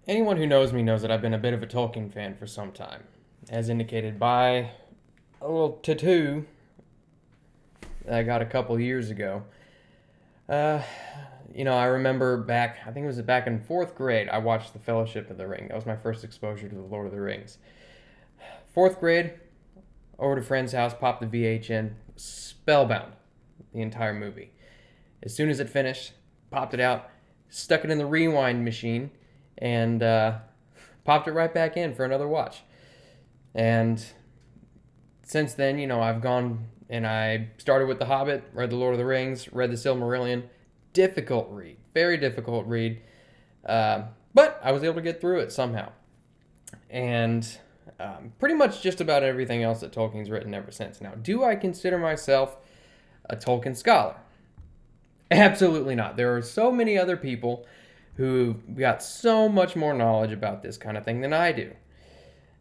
Anyone who knows me knows that I've been a bit of a Tolkien fan for some time, as indicated by a little tattoo that I got a couple years ago. Uh, I remember back, I think it was back in fourth grade, I watched The Fellowship of the Ring. That was my first exposure to The Lord of the Rings. Fourth grade, over to a friend's house, popped the VH in, spellbound, the entire movie. As soon as it finished, popped it out, stuck it in the rewind machine, and popped it right back in for another watch. And since then, I've gone and I started with The Hobbit, read The Lord of the Rings, read The Silmarillion. Difficult read, very difficult read, but I was able to get through it somehow. And pretty much just about everything else that Tolkien's written ever since. Now, do I consider myself a Tolkien scholar? Absolutely not. There are so many other people who got so much more knowledge about this kind of thing than I do.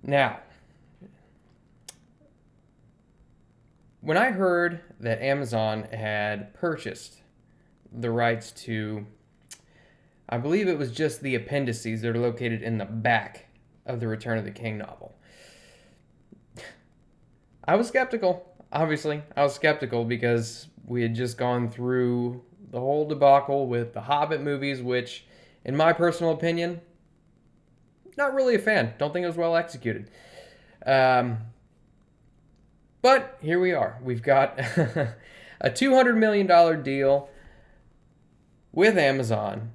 Now, when I heard that Amazon had purchased the rights to, I believe it was just the appendices that are located in the back of the Return of the King novel, I was skeptical. Obviously, I was skeptical because we had just gone through the whole debacle with the Hobbit movies, which, in my personal opinion, not really a fan. Don't think it was well executed. But here we are. We've got a $200 million deal with Amazon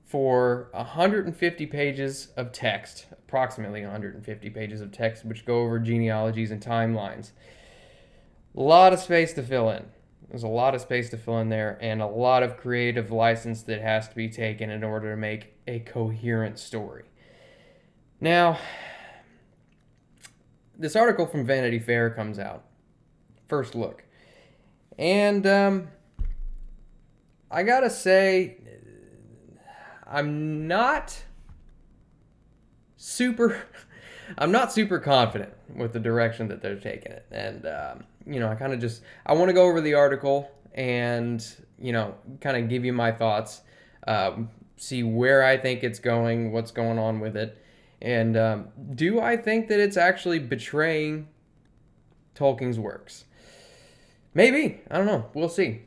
for 150 pages of text, approximately 150 pages of text, which go over genealogies and timelines. A lot of space to fill in. There's a lot of space to fill in there, and a lot of creative license that has to be taken in order to make a coherent story. Now, this article from Vanity Fair comes out. First look. And I gotta say, I'm not super confident with the direction that they're taking it. And, I want to go over the article and, kind of give you my thoughts, see where I think it's going, what's going on with it. And do I think that it's actually betraying Tolkien's works? Maybe. I don't know. We'll see.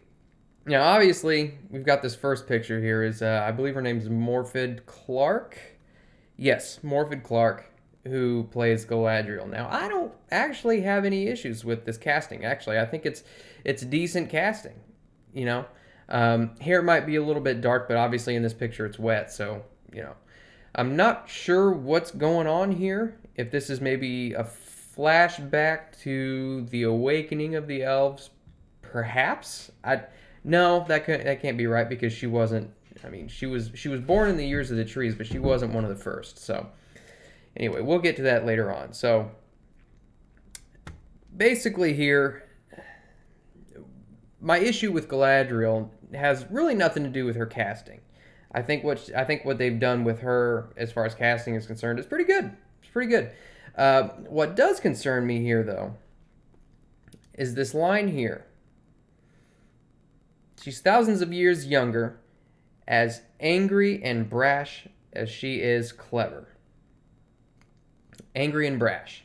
Now, obviously, we've got this first picture here. I believe her name's Morfydd Clark. Yes, Morfydd Clark, who plays Galadriel. Now, I don't actually have any issues with this casting. Actually, I think it's decent casting. Hair might be a little bit dark, but obviously in this picture it's wet. So, I'm not sure what's going on here. If this is maybe a flashback to the awakening of the elves, perhaps. No, that can't be right because she wasn't. I mean, she was born in the years of the trees, but she wasn't one of the first. So, anyway, we'll get to that later on. So, basically here, my issue with Galadriel has really nothing to do with her casting. I think what they've done with her as far as casting is concerned is pretty good. It's pretty good. What does concern me here, though, is this line here. She's thousands of years younger, as angry and brash as she is clever. Angry and brash.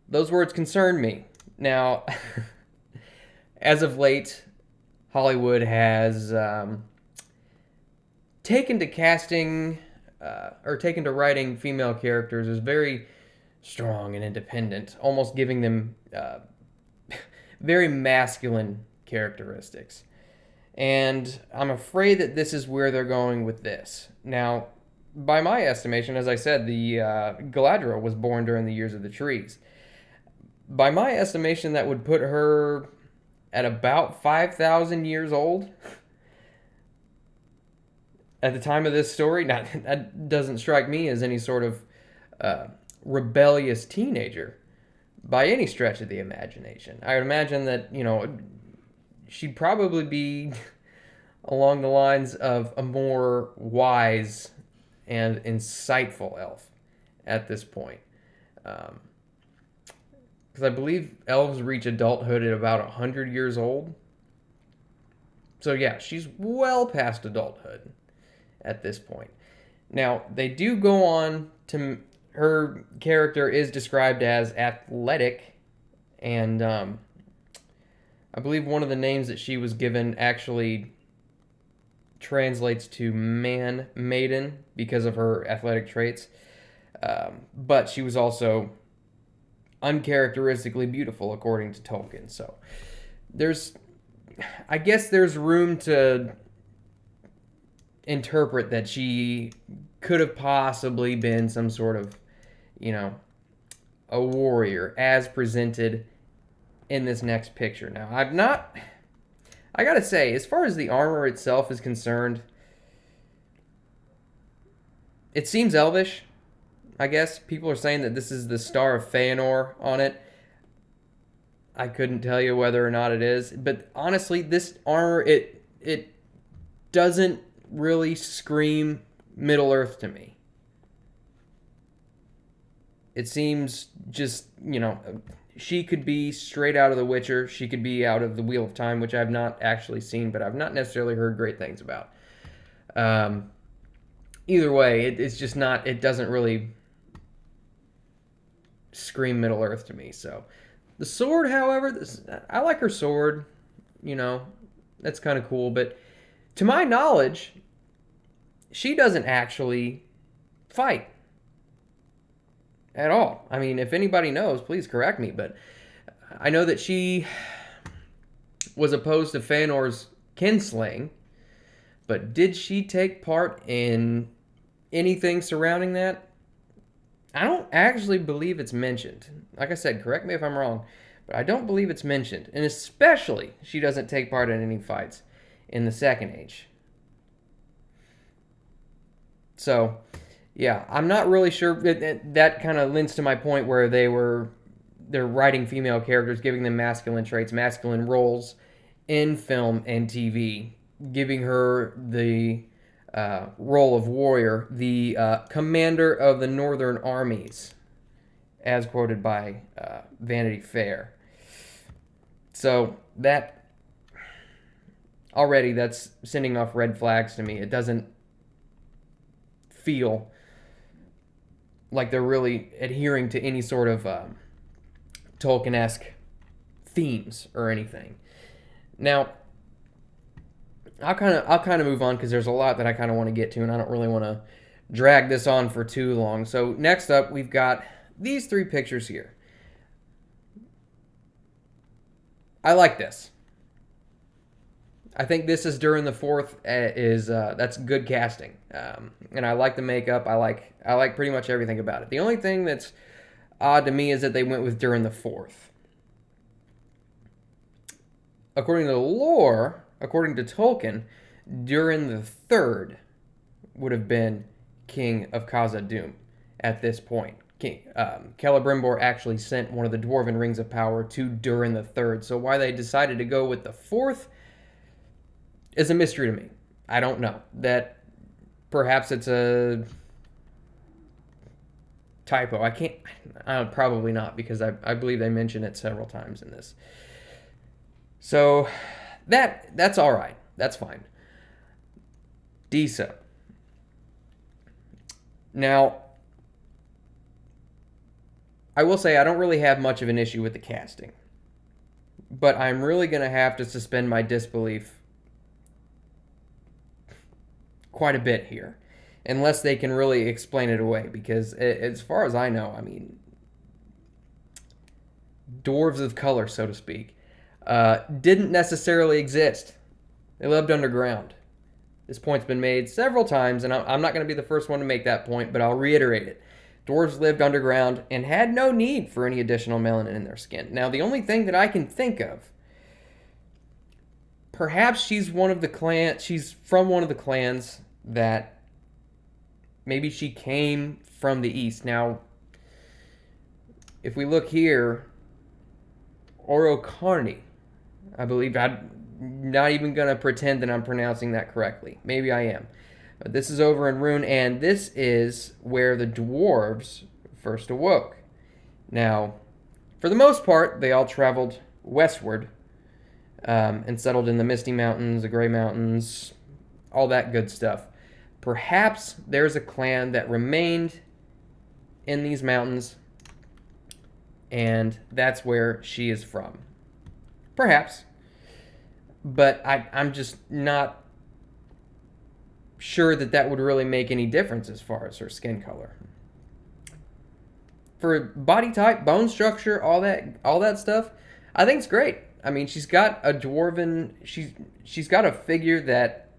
Those words concern me. Now, as of late, Hollywood has taken to writing female characters as very strong and independent, almost giving them very masculine characteristics. And I'm afraid that this is where they're going with this. Now, by my estimation, as I said, the Galadriel was born during the years of the trees. By my estimation, that would put her at about 5,000 years old at the time of this story. Now, that doesn't strike me as any sort of rebellious teenager by any stretch of the imagination. I would imagine that, she'd probably be along the lines of a more wise and insightful elf at this point. Because I believe elves reach adulthood at about 100 years old. So yeah, she's well past adulthood at this point. Now, they do go on to, her character is described as athletic, and I believe one of the names that she was given actually translates to man maiden because of her athletic traits. But she was also uncharacteristically beautiful, according to Tolkien. So I guess there's room to interpret that she could have possibly been some sort of, a warrior as presented in this next picture. Now, I gotta say, as far as the armor itself is concerned, it seems elvish. I guess people are saying that this is the Star of Feanor on it. I couldn't tell you whether or not it is, but honestly, this armor, it doesn't really scream Middle Earth to me. It seems just, she could be straight out of The Witcher. She could be out of The Wheel of Time, which I've not actually seen, but I've not necessarily heard great things about. Either way, it's just not, it doesn't really scream Middle Earth to me. So the sword, however, I like her sword. That's kind of cool. But to my knowledge, she doesn't actually fight at all. I mean, if anybody knows, please correct me. But I know that she was opposed to Feanor's kinslaying. But did she take part in anything surrounding that? I don't actually believe it's mentioned. Like I said, correct me if I'm wrong, but I don't believe it's mentioned. And especially, she doesn't take part in any fights in the Second Age. So, yeah, I'm not really sure. That kind of lends to my point where they're writing female characters, giving them masculine traits, masculine roles in film and TV, giving her the role of warrior, the commander of the northern armies, as quoted by Vanity Fair. So that's sending off red flags to me. It doesn't feel like they're really adhering to any sort of Tolkien-esque themes or anything. Now, I'll kind of move on because there's a lot that I kind of want to get to, and I don't really want to drag this on for too long. So next up, we've got these three pictures here. I like this. I think this is Durin the Fourth. That's good casting, and I like the makeup. I like pretty much everything about it. The only thing that's odd to me is that they went with Durin the Fourth. According to the lore, according to Tolkien, Durin the Third would have been king of Khazad-dûm at this point. Celebrimbor actually sent one of the Dwarven Rings of Power to Durin the Third. So why they decided to go with the fourth is a mystery to me. I don't know. That perhaps it's a typo. Probably not, because I believe they mention it several times in this. So that's all right. That's fine. Disa. Now, I will say I don't really have much of an issue with the casting, but I'm really going to have to suspend my disbelief quite a bit here, unless they can really explain it away, because as far as I know, I mean, dwarves of color, so to speak, didn't necessarily exist. They lived underground. This point's been made several times, and I'm not going to be the first one to make that point, but I'll reiterate it. Dwarves lived underground and had no need for any additional melanin in their skin. Now, the only thing that I can think of, perhaps she's from one of the clans that maybe she came from the east. Now, if we look here, Orokarni, I believe, I'm not even going to pretend that I'm pronouncing that correctly. Maybe I am. But this is over in Rune, and this is where the dwarves first awoke. Now, for the most part, they all traveled westward and settled in the Misty Mountains, the Grey Mountains, all that good stuff. perhaps there's a clan that remained in these mountains, and that's where she is from. Perhaps. But I'm just not sure that would really make any difference as far as her skin color. For body type, bone structure, all that stuff, I think it's great. I mean, she's got a dwarven, she's got a figure that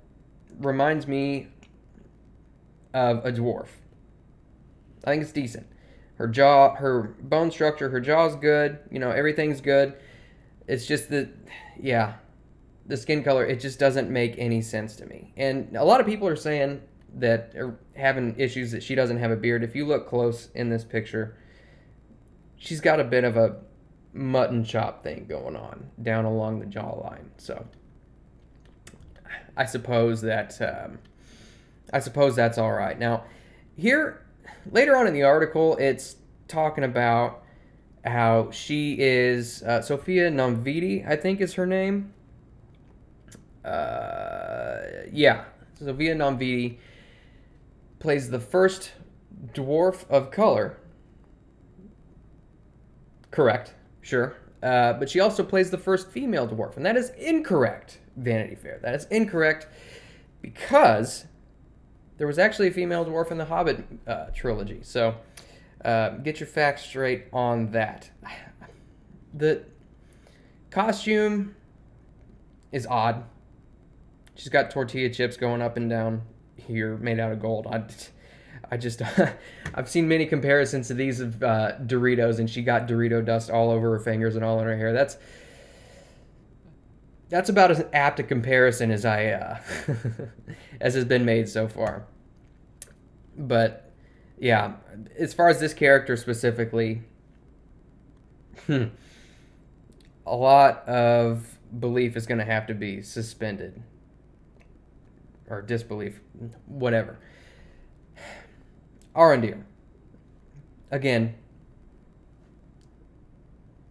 reminds me of a dwarf. I think it's decent. Her jaw, her bone structure, her jaw's good. Everything's good. It's just that, yeah, the skin color, it just doesn't make any sense to me. And a lot of people are saying that are having issues that she doesn't have a beard. If you look close in this picture, she's got a bit of a mutton chop thing going on down along the jawline. So I suppose that's all right. Now, here later on in the article, it's talking about how she is Sophia Nomvidi, I think is her name. Yeah, Sophia Nomvidi plays the first dwarf of color. Correct, sure. But she also plays the first female dwarf, and that is incorrect, Vanity Fair. That is incorrect because there was actually a female dwarf in the Hobbit trilogy. So get your facts straight on that. The costume is odd. She's got tortilla chips going up and down here made out of gold. I just I've seen many comparisons to these of Doritos, and she got Dorito dust all over her fingers and all in her hair. That's about as apt a comparison as I as has been made so far. But yeah, as far as this character specifically, a lot of belief is going to have to be suspended. Or disbelief, whatever. Arondir. Again,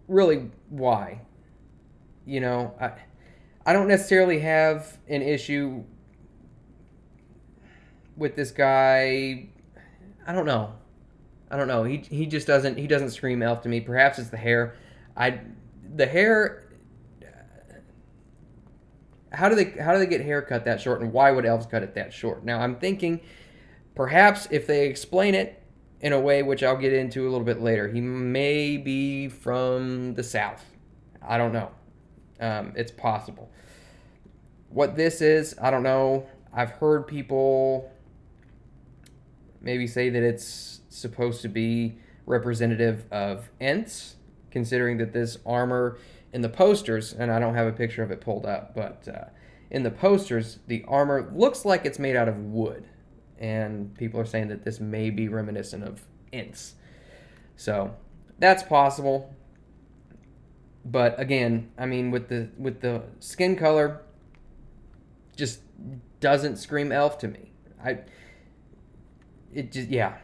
really, why? I don't necessarily have an issue with this guy. I don't know. He just doesn't scream elf to me. Perhaps it's the hair. The hair. How do they get hair cut that short, and why would elves cut it that short? Now, I'm thinking perhaps if they explain it in a way which I'll get into a little bit later, he may be from the south. I don't know. It's possible. What this is, I don't know. I've heard people maybe say that it's supposed to be representative of Ents, considering that this armor in the posters, and I don't have a picture of it pulled up, but in the posters, the armor looks like it's made out of wood, and people are saying that this may be reminiscent of Ents. So that's possible. But again, I mean, with the skin color, just doesn't scream elf to me. Yeah.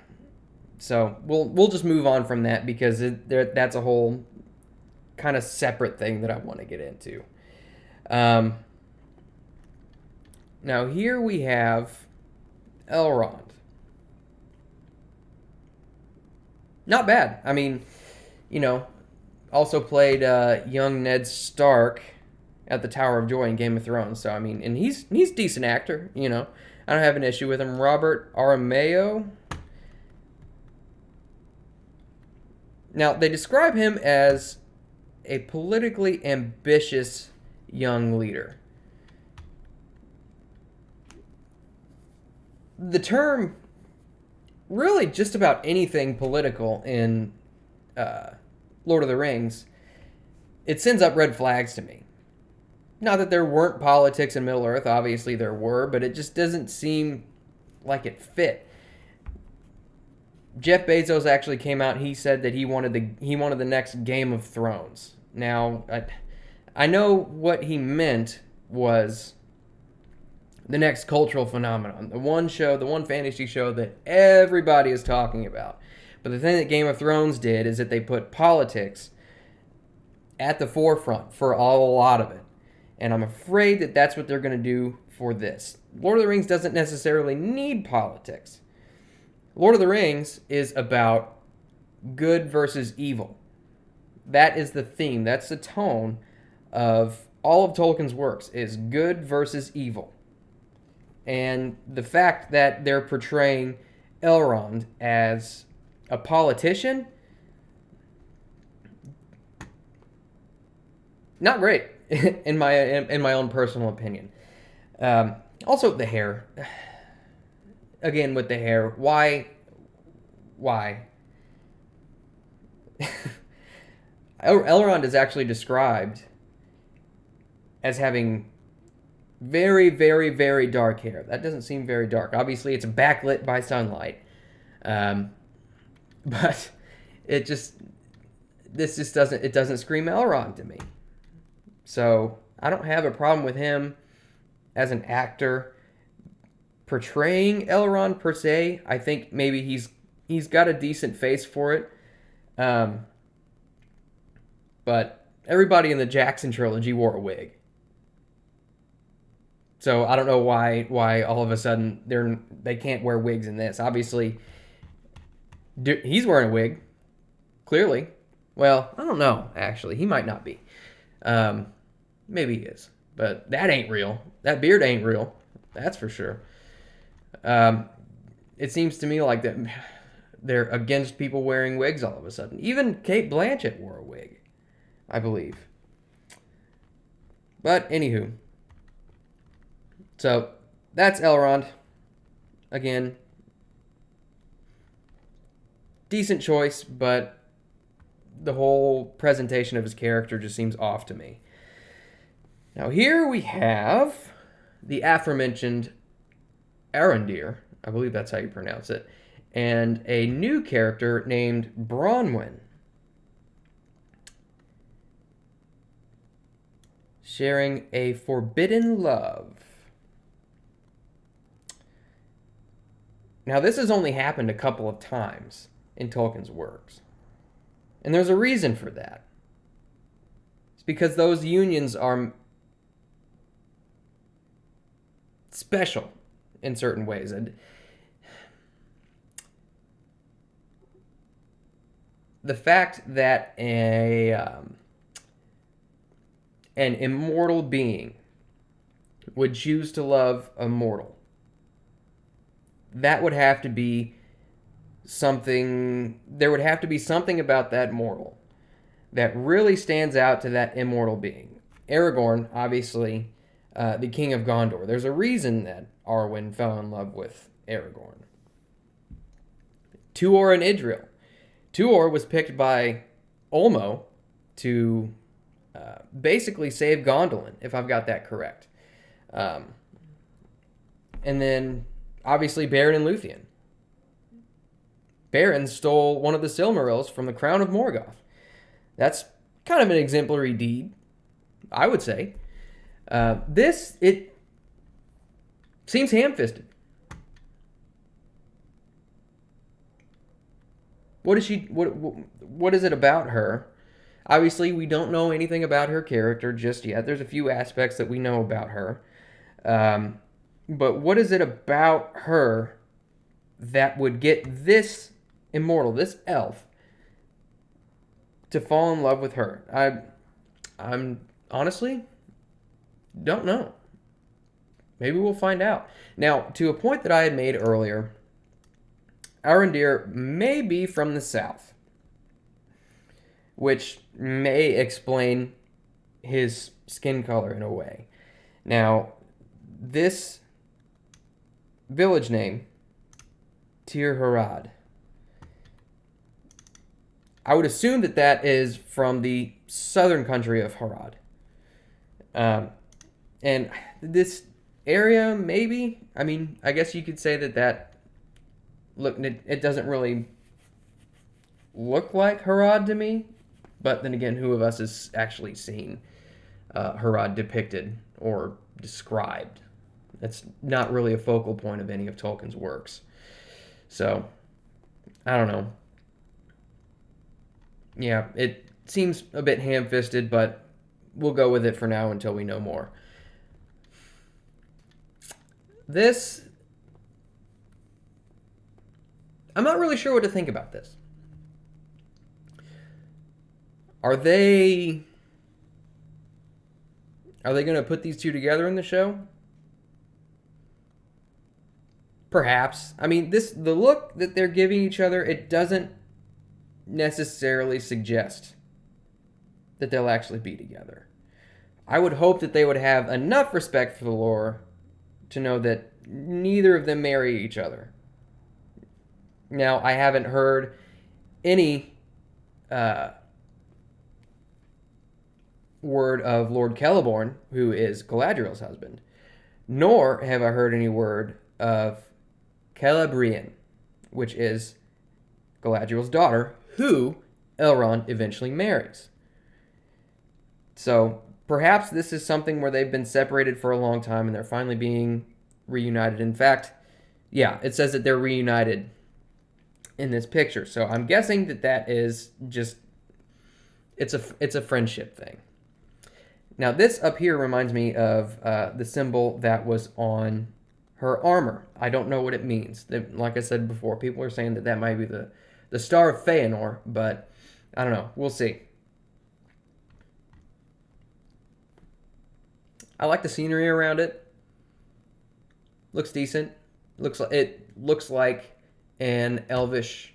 So we'll just move on from that because that's a whole kind of separate thing that I want to get into. Now here we have Elron. Not bad. I mean, also played young Ned Stark at the Tower of Joy in Game of Thrones. So I mean, and he's a decent actor. I don't have an issue with him. Robert Aramayo. Now they describe him as a politically ambitious young leader. The term, really just about anything political in Lord of the Rings, it sends up red flags to me. Not that there weren't politics in Middle-earth, obviously there were, but it just doesn't seem like it fit. Jeff Bezos actually came out, he said that he wanted the next Game of Thrones. Now, I know what he meant was the next cultural phenomenon, the one fantasy show that everybody is talking about. But the thing that Game of Thrones did is that they put politics at the forefront for a lot of it. And I'm afraid that that's what they're going to do for this. Lord of the Rings doesn't necessarily need politics. Lord of the Rings is about good versus evil. That is the theme. That's the tone of all of Tolkien's works, is good versus evil. And the fact that they're portraying Elrond as a politician, not great in my own personal opinion. Also, the hair. Again, with the hair, why? Elrond is actually described as having very, very, very dark hair. That doesn't seem very dark. Obviously, it's backlit by sunlight, but this just doesn't scream Elrond to me. So I don't have a problem with him as an actor portraying Elrond per se. I think maybe he's got a decent face for it. But everybody in the Jackson trilogy wore a wig. So I don't know why all of a sudden they can't wear wigs in this. Obviously, he's wearing a wig, clearly. Well, I don't know, actually. He might not be. Maybe he is. But that ain't real. That beard ain't real. That's for sure. It seems to me like that they're against people wearing wigs all of a sudden. Even Cate Blanchett wore a wig, I believe. But anywho. So that's Elrond. Again, decent choice, but the whole presentation of his character just seems off to me. Now here we have the aforementioned Arondir, I believe that's how you pronounce it, and a new character named Bronwyn, sharing a forbidden love. Now this has only happened a couple of times in Tolkien's works, and there's a reason for that. It's because those unions are special in certain ways. And the fact that an immortal being would choose to love a mortal, that would have to be something, there would have to be something about that mortal that really stands out to that immortal being. Aragorn, obviously, the King of Gondor. There's a reason that Arwen fell in love with Aragorn. Tuor and Idril. Tuor was picked by Olmo to basically save Gondolin, if I've got that correct. And then, obviously, Beren and Luthien. Beren stole one of the Silmarils from the crown of Morgoth. That's kind of an exemplary deed, I would say. It seems ham-fisted. What is it about her? Obviously, we don't know anything about her character just yet. There's a few aspects that we know about her. But what is it about her that would get this immortal, this elf, to fall in love with her? I'm honestly don't know. Maybe we'll find out. Now, to a point that I had made earlier, Arondir may be from the south, which may explain his skin color in a way. Now, this village name, Tir Harad, I would assume that is from the southern country of Harad. And this area, maybe, I mean, I guess you could say that look, it doesn't really look like Harad to me, but then again, who of us has actually seen Harad depicted or described? That's not really a focal point of any of Tolkien's works. So, I don't know. Yeah, it seems a bit ham-fisted, but we'll go with it for now until we know more. this, I'm not really sure what to think about this. Are they going to put these two together in the show? Perhaps. I mean, the look that they're giving each other, it doesn't necessarily suggest that they'll actually be together. I would hope that they would have enough respect for the lore to know that neither of them marry each other. Now, I haven't heard any word of Lord Celeborn, who is Galadriel's husband, nor have I heard any word of Celebrian, which is Galadriel's daughter, who Elron eventually marries. So perhaps this is something where they've been separated for a long time and they're finally being reunited. In fact, yeah, it says that they're reunited in this picture. So I'm guessing that is just, it's a friendship thing. Now this up here reminds me of the symbol that was on her armor. I don't know what it means. Like I said before, people are saying that might be the Star of Feanor, but I don't know. We'll see. I like the scenery around it. Looks decent. It looks like an elvish.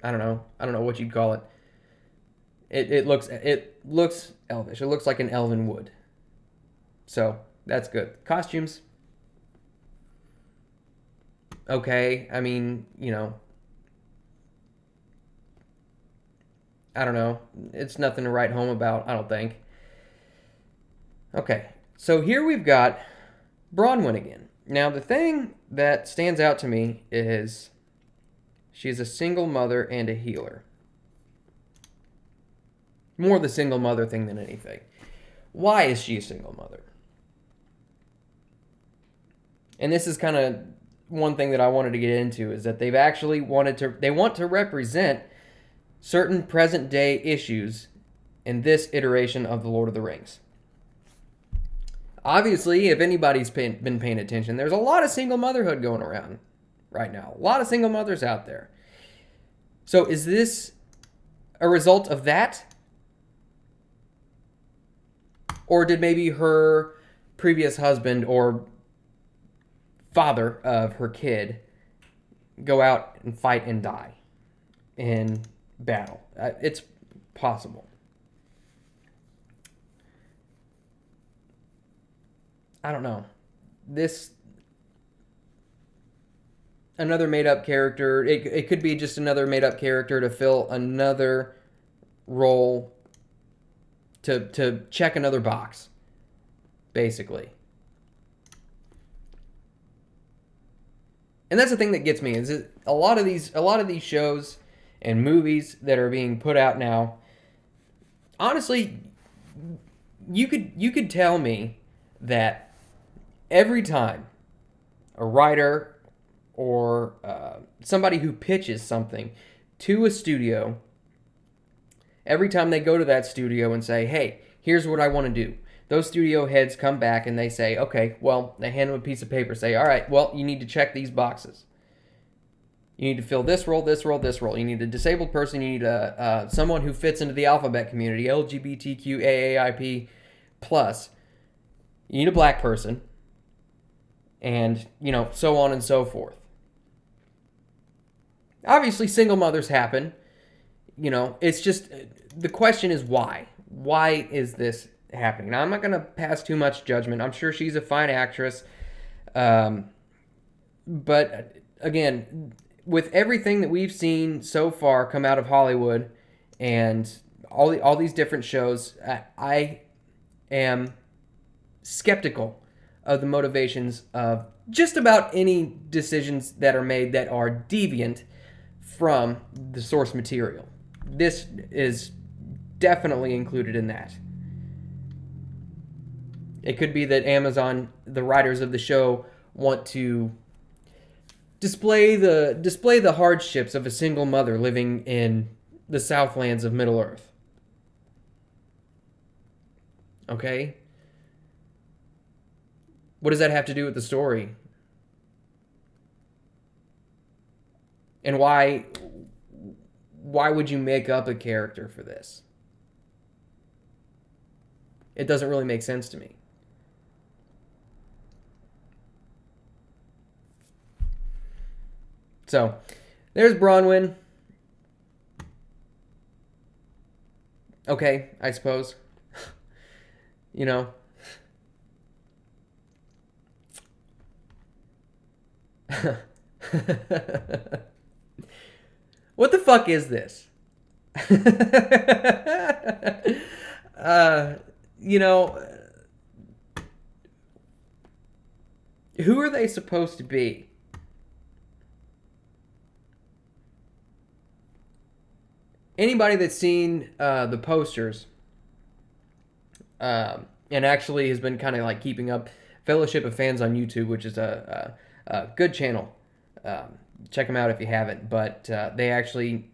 I don't know what you'd call it. It looks elvish. It looks like an elven wood. So that's good. Costumes. Okay. I mean, I don't know. It's nothing to write home about, I don't think. Okay. So here we've got Bronwyn again. Now the thing that stands out to me is she's a single mother and a healer. More the single mother thing than anything. Why is she a single mother? And this is kind of one thing that I wanted to get into, is that they've actually want to represent certain present day issues in this iteration of The Lord of the Rings. Obviously, if anybody's been paying attention, there's a lot of single motherhood going around right now. A lot of single mothers out there. So is this a result of that? Or did maybe her previous husband or father of her kid go out and fight and die in battle? It's possible. I don't know. Another made-up character. It could be just another made-up character to fill another role, to check another box, basically. And that's the thing that gets me, is that a lot of these shows and movies that are being put out now, honestly, you could tell me that every time a writer or somebody who pitches something to a studio, every time they go to that studio and say, hey, here's what I want to do, those studio heads come back and they say, okay, well, they hand them a piece of paper, say, all right, well, you need to check these boxes. You need to fill this role, this role, this role. You need a disabled person. You need someone who fits into the alphabet community, LGBTQ, AAIP+. You need a black person. And, so on and so forth. Obviously, single mothers happen. It's just, the question is why? Why is this happening? Now, I'm not going to pass too much judgment. I'm sure she's a fine actress. But, again, with everything that we've seen so far come out of Hollywood and all these different shows, I am skeptical of the motivations of just about any decisions that are made that are deviant from the source material. This is definitely included in that. It could be that Amazon, the writers of the show, want to display the hardships of a single mother living in the Southlands of Middle-earth. Okay? What does that have to do with the story? And why would you make up a character for this? It doesn't really make sense to me. So, there's Bronwyn. Okay, I suppose. You know. What the fuck is this? You know, who are they supposed to be? Anybody that's seen the posters and actually has been kind of like keeping up Fellowship of Fans on YouTube, which is a good channel. Check them out if you haven't. But they actually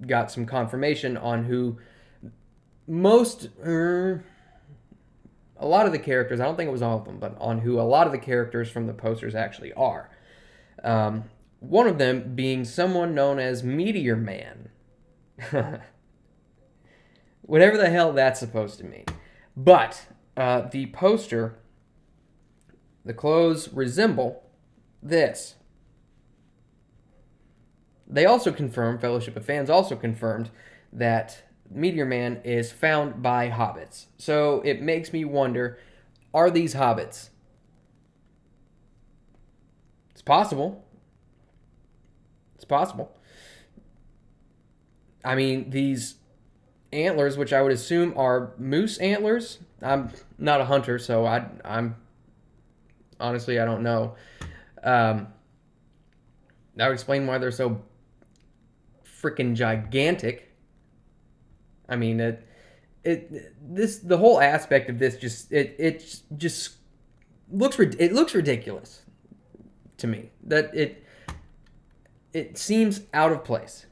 got some confirmation on who a lot of the characters, I don't think it was all of them, but on who a lot of the characters from the posters actually are. One of them being someone known as Meteor Man. Whatever the hell that's supposed to mean. But the poster, the clothes resemble this. They also confirmed, Fellowship of Fans also confirmed, that Meteor Man is found by hobbits. So it makes me wonder, are these hobbits? It's possible. It's possible. I mean, these antlers, which I would assume are moose antlers. I'm not a hunter, so I'm honestly, I don't know. That would explain why they're so freaking gigantic. I mean, the whole aspect of this just looks ridiculous to me. That it seems out of place.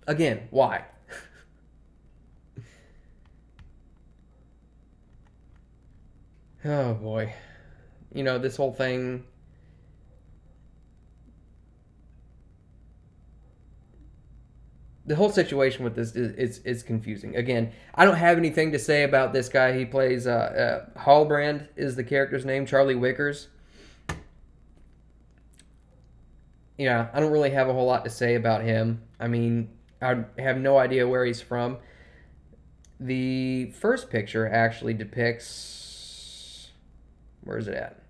Again, why? Oh boy. You know, this whole thing, the whole situation with this is confusing. Again, I don't have anything to say about this guy. He plays Hallbrand is the character's name, Charlie Wickers. Yeah, I don't really have a whole lot to say about him. I mean, I have no idea where he's from. The first picture actually depicts... Where is it at?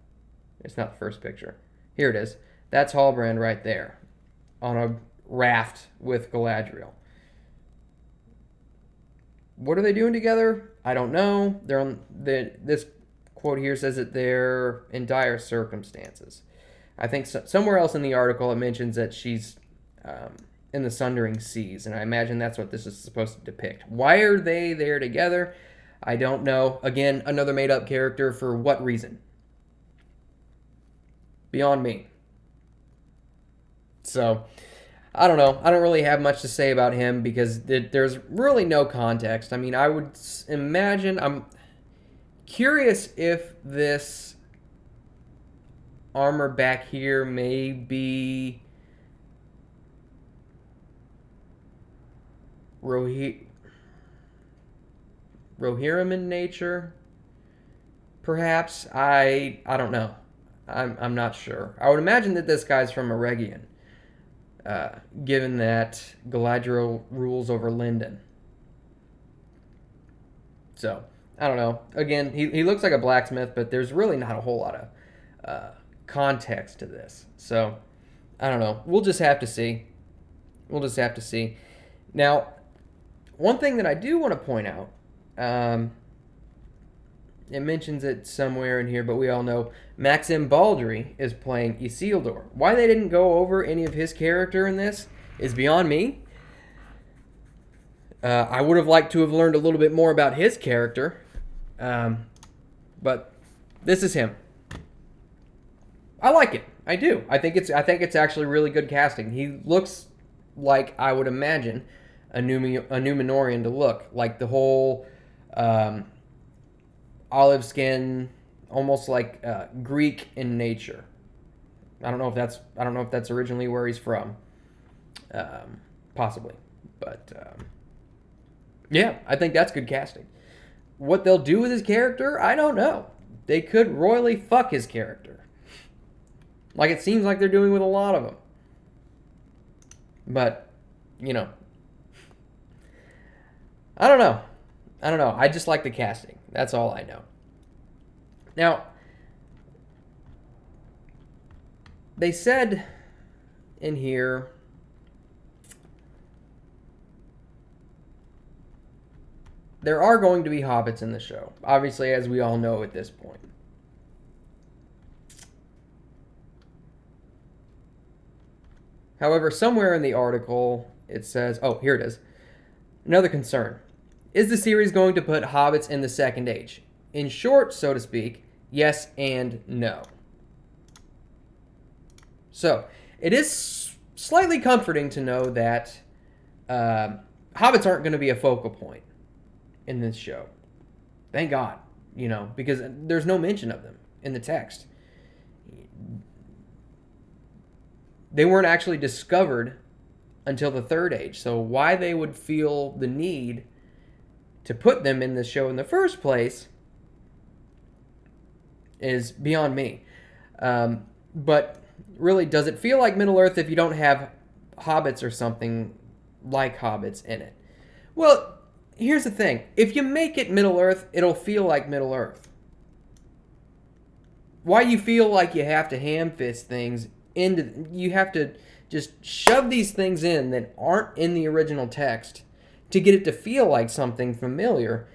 It's not the first picture. Here it is. That's Hallbrand right there. On a raft with Galadriel. What are they doing together? I don't know. They're on this quote here says that they're in dire circumstances. I think somewhere else in the article it mentions that she's in the Sundering Seas, and I imagine that's what this is supposed to depict. Why are they there together? I don't know. Again, another made-up character. For what reason? Beyond me. So, I don't know. I don't really have much to say about him because there's really no context. I mean, I would imagine... I'm curious if this armor back here may be Rohirrim in nature, perhaps. I don't know. I'm not sure. I would imagine that this guy's from Eregion, given that Galadriel rules over Lindon. So I don't know. Again, he looks like a blacksmith, but there's really not a whole lot of context to this. So I don't know. We'll just have to see. Now, one thing that I do want to point out, it mentions it somewhere in here, but we all know Maxim Baldry is playing Isildur. Why they didn't go over any of his character in this is beyond me. I would have liked to have learned a little bit more about his character, but this is him. I like it. I do. I think it's actually really good casting. He looks like I would imagine a Númenorian to look. Like the whole olive skin, almost like Greek in nature. I don't know if that's originally where he's from, possibly, but yeah, I think that's good casting. What they'll do with his character, I don't know. They could royally fuck his character, like it seems like they're doing with a lot of them. But I don't know. I just like the casting. That's all I know. Now, they said in here there are going to be hobbits in the show, obviously, as we all know at this point. However, somewhere in the article, it says, oh, here it is. Another concern. Is the series going to put hobbits in the Second Age? In short, so to speak, yes and no. So, it is slightly comforting to know that hobbits aren't going to be a focal point in this show. Thank God, because there's no mention of them in the text. They weren't actually discovered until the Third Age. So why they would feel the need to put them in the show in the first place is beyond me. But really, does it feel like Middle-earth if you don't have hobbits or something like hobbits in it? Well, here's the thing. If you make it Middle-earth, it'll feel like Middle-earth. Why you feel like you have to ham-fist things you have to just shove these things in that aren't in the original text to get it to feel like something familiar,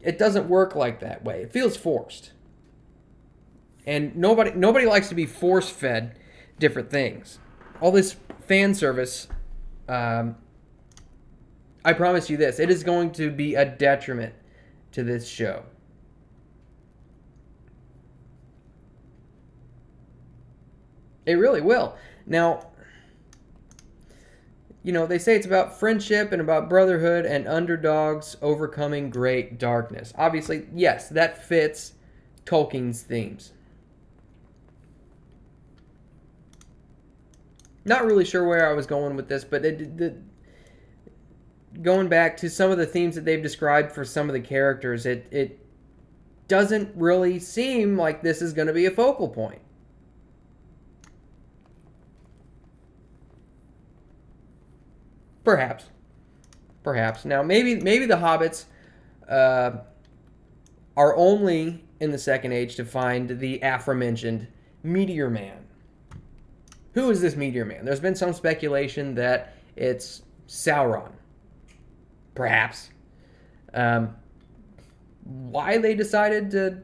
it doesn't work like that way. It feels forced. And nobody likes to be force-fed different things. All this fan service, I promise you this, it is going to be a detriment to this show. It really will. Now, they say it's about friendship and about brotherhood and underdogs overcoming great darkness. Obviously, yes, that fits Tolkien's themes. Not really sure where I was going with this, but going back to some of the themes that they've described for some of the characters, it doesn't really seem like this is going to be a focal point. Perhaps. Now, maybe the hobbits are only in the Second Age to find the aforementioned Meteor Man. Who is this Meteor Man? There's been some speculation that it's Sauron. Perhaps. Why they decided to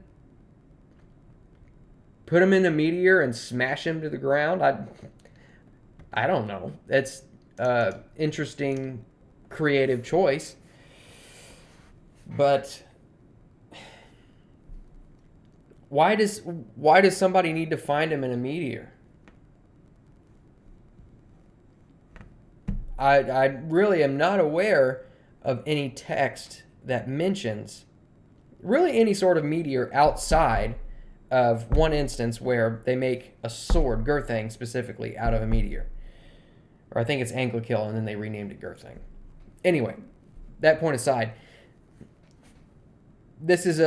put him in a meteor and smash him to the ground, I don't know. It's interesting creative choice, but why does somebody need to find him in a meteor? I really am not aware of any text that mentions really any sort of meteor outside of one instance where they make a sword, Gurthang specifically, out of a meteor. Or I think it's Anglekill, and then they renamed it Gurthang. Anyway, that point aside, this is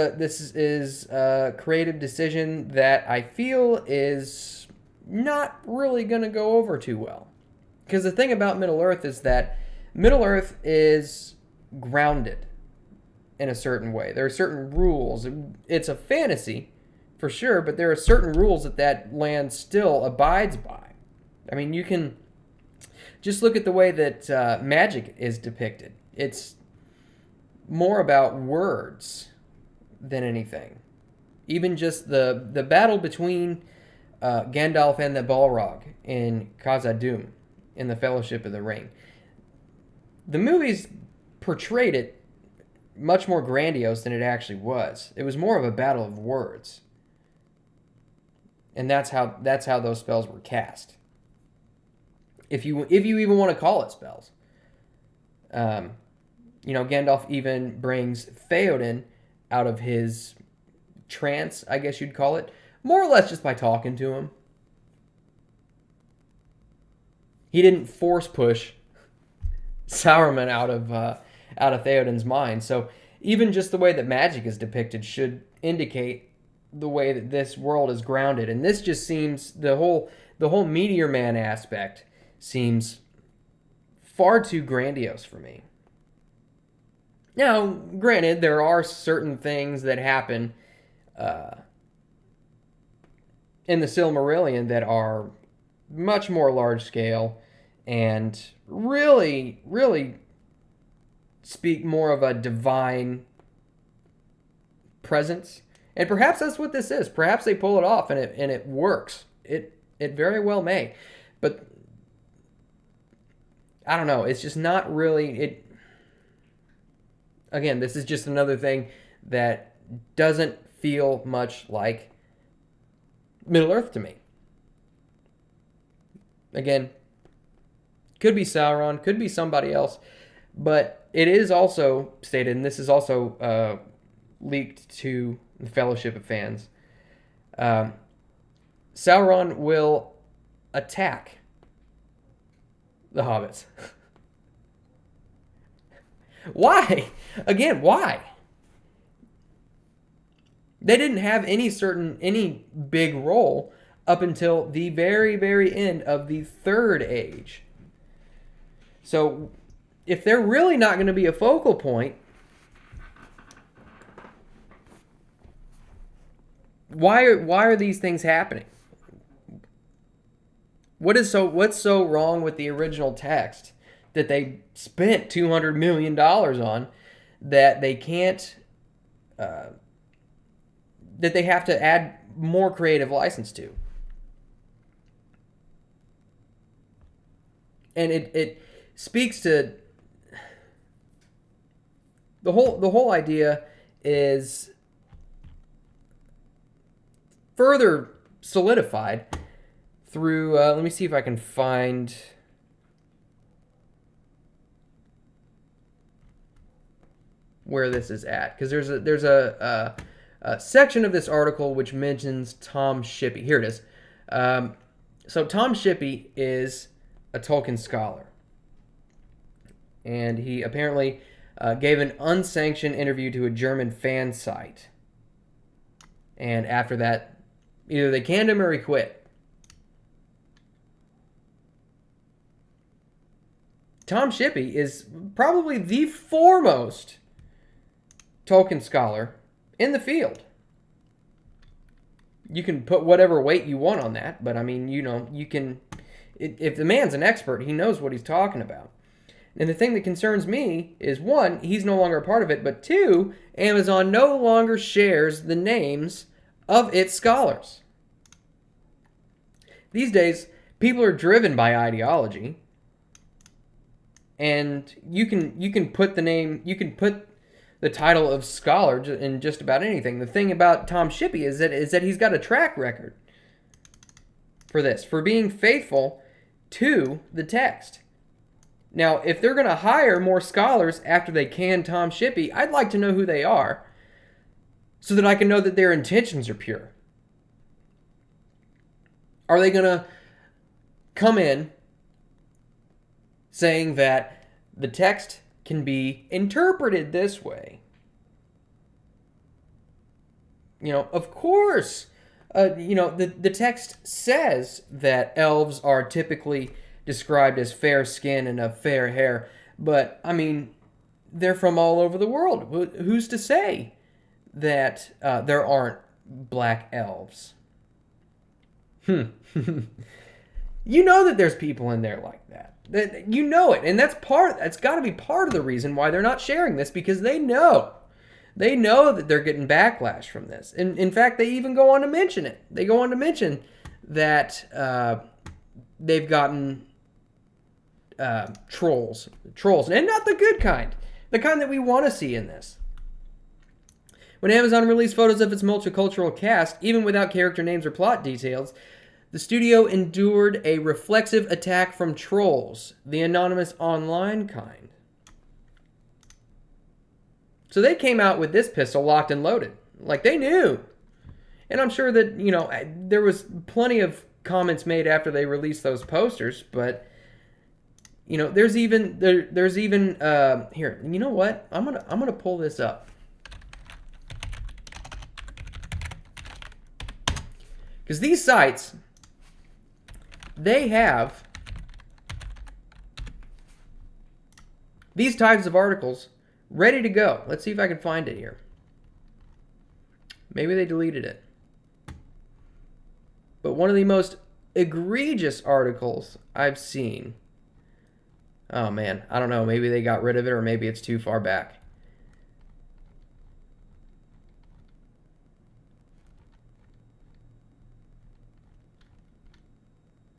a creative decision that I feel is not really going to go over too well. Because the thing about Middle-earth is that Middle-earth is grounded in a certain way. There are certain rules. It's a fantasy, for sure, but there are certain rules that land still abides by. I mean, you can just look at the way that magic is depicted. It's more about words than anything. Even just the battle between Gandalf and the Balrog in Khazad-dûm in the Fellowship of the Ring. The movies portrayed it much more grandiose than it actually was. It was more of a battle of words. And that's how those spells were cast. If you even want to call it spells. Gandalf even brings Theoden out of his trance, I guess you'd call it, more or less just by talking to him. He didn't force push Sauron out of Theoden's mind. So even just the way that magic is depicted should indicate the way that this world is grounded. And this just seems, the whole Meteor Man aspect seems far too grandiose for me. Now, granted, there are certain things that happen in the Silmarillion that are much more large scale and really, really speak more of a divine presence. And perhaps that's what this is. Perhaps they pull it off and it works. It very well may. But I don't know. It's just not really... Again, this is just another thing that doesn't feel much like Middle-earth to me. Again, could be Sauron, could be somebody else, but it is also stated, and this is also leaked to the Fellowship of Fans, Sauron will attack the hobbits. Why? Again, why? They didn't have any big role up until the very, very end of the Third Age. So, if they're really not going to be a focal point, why are these things happening? What's so wrong with the original text that they spent $200 million on that they can't, that they have to add more creative license to? And it speaks to the whole idea is further solidified through, let me see if I can find where this is at, because there's a section of this article which mentions Tom Shippey. Here it is. So Tom Shippey is a Tolkien scholar, and he apparently gave an unsanctioned interview to a German fan site, and after that, either they canned him or he quit. Tom Shippey is probably the foremost Tolkien scholar in the field. You can put whatever weight you want on that, but I mean, you can... If the man's an expert, he knows what he's talking about. And the thing that concerns me is, one, he's no longer a part of it, but two, Amazon no longer shares the names of its scholars. These days, people are driven by ideology, and you can put the title of scholar in just about anything. The thing about Tom Shippey is that he's got a track record for this, for being faithful to the text. Now, if they're going to hire more scholars after they can Tom Shippey, I'd like to know who they are so that I can know that their intentions are pure. Are they going to come in saying that the text can be interpreted this way? Of course, the text says that elves are typically described as fair skin and of fair hair, but, I mean, they're from all over the world. Who's to say that there aren't black elves? You know that there's people in there like that. You know it, and that's got to be part of the reason why they're not sharing this, because they know that they're getting backlash from this. And in fact, they even go on to mention it. They go on to mention that they've gotten trolls, and not the good kind, the kind that we want to see in this. When Amazon released photos of its multicultural cast, even without character names or plot details, the studio endured a reflexive attack from trolls, the anonymous online kind. So they came out with this pistol locked and loaded. Like, they knew And I'm sure that, there was plenty of comments made after they released those posters, but there's even here. You know what? I'm gonna pull this up because these sites, they have these types of articles ready to go. Let's see if I can find it here. Maybe they deleted it. But one of the most egregious articles I've seen. Oh man, I don't know. Maybe they got rid of it or maybe it's too far back.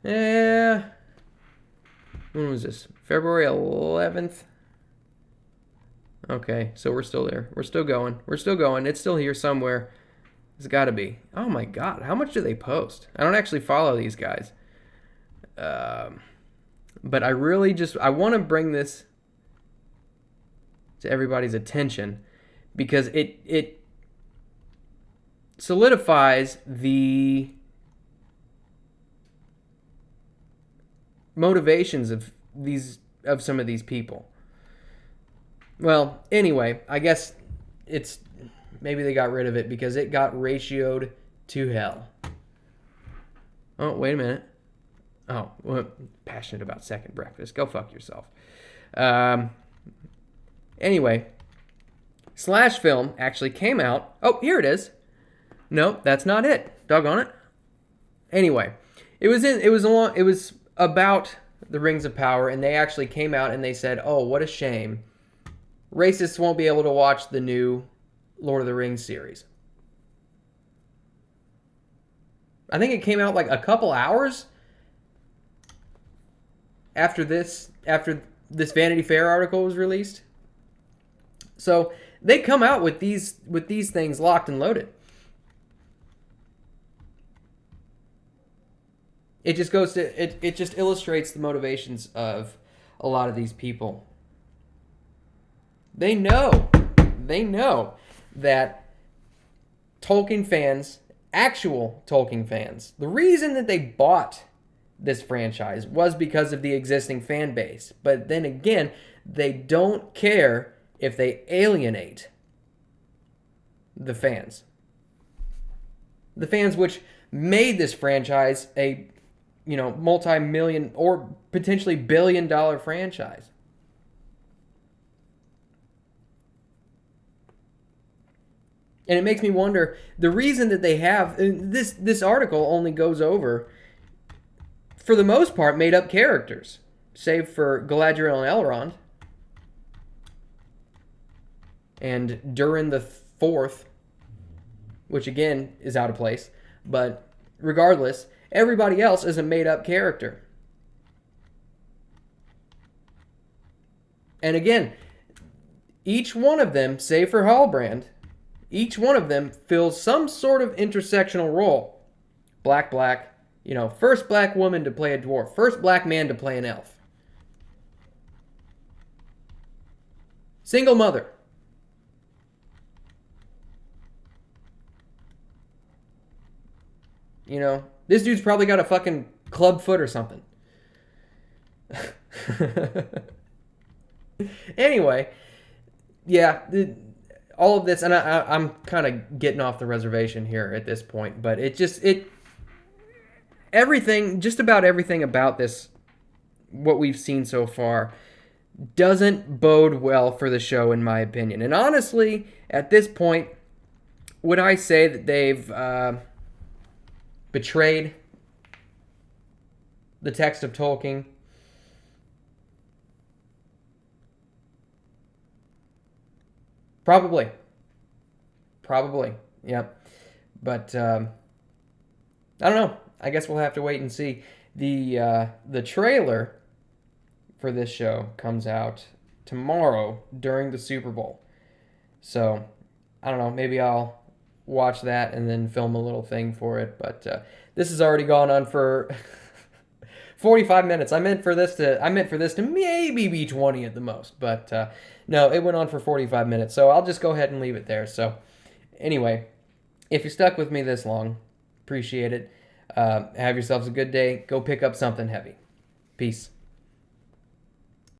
Yeah. When was this? February 11th? Okay, so we're still there. We're still going. It's still here somewhere. It's got to be. Oh my God, how much do they post? I don't actually follow these guys. But I want to bring this to everybody's attention because it solidifies the motivations of some of these people. Well, anyway, I guess maybe they got rid of it because it got ratioed to hell. Oh, wait a minute. Oh, well, passionate about second breakfast. Go fuck yourself. Anyway, Slash Film actually came out. Oh, here it is. No, that's not it. Doggone it. Anyway, it was about the Rings of Power, and they actually came out and they said, "Oh, what a shame. Racists won't be able to watch the new Lord of the Rings series." I think it came out like a couple hours after this Vanity Fair article was released. So they come out with these things locked and loaded. It just goes to it just illustrates the motivations of a lot of these people. They know that Tolkien fans, actual Tolkien fans, the reason that they bought this franchise was because of the existing fan base. But then again, they don't care if they alienate the fans. The fans which made this franchise a, multi-million or potentially billion-dollar franchise. And it makes me wonder, the reason that they have this article only goes over, for the most part, made up characters, save for Galadriel and Elrond, and Durin the Fourth, which again is out of place. But regardless, everybody else is a made up character. And again, each one of them, save for Halbrand, each one of them fills some sort of intersectional role. Black, first black woman to play a dwarf, first black man to play an elf. Single mother. This dude's probably got a fucking club foot or something. Anyway, yeah, all of this, and I'm kind of getting off the reservation here at this point, but everything, just about everything about this, what we've seen so far, doesn't bode well for the show, in my opinion. And honestly, at this point, would I say that they've betrayed the text of Tolkien? Probably, yep. But I don't know. I guess we'll have to wait and see. The trailer for this show comes out tomorrow during the Super Bowl. So I don't know. Maybe I'll watch that and then film a little thing for it. But this has already gone on for 45 minutes. I meant for this to maybe be 20 at the most. But no, it went on for 45 minutes. So I'll just go ahead and leave it there. So anyway, if you stuck with me this long, appreciate it. Have yourselves a good day. Go pick up something heavy. Peace.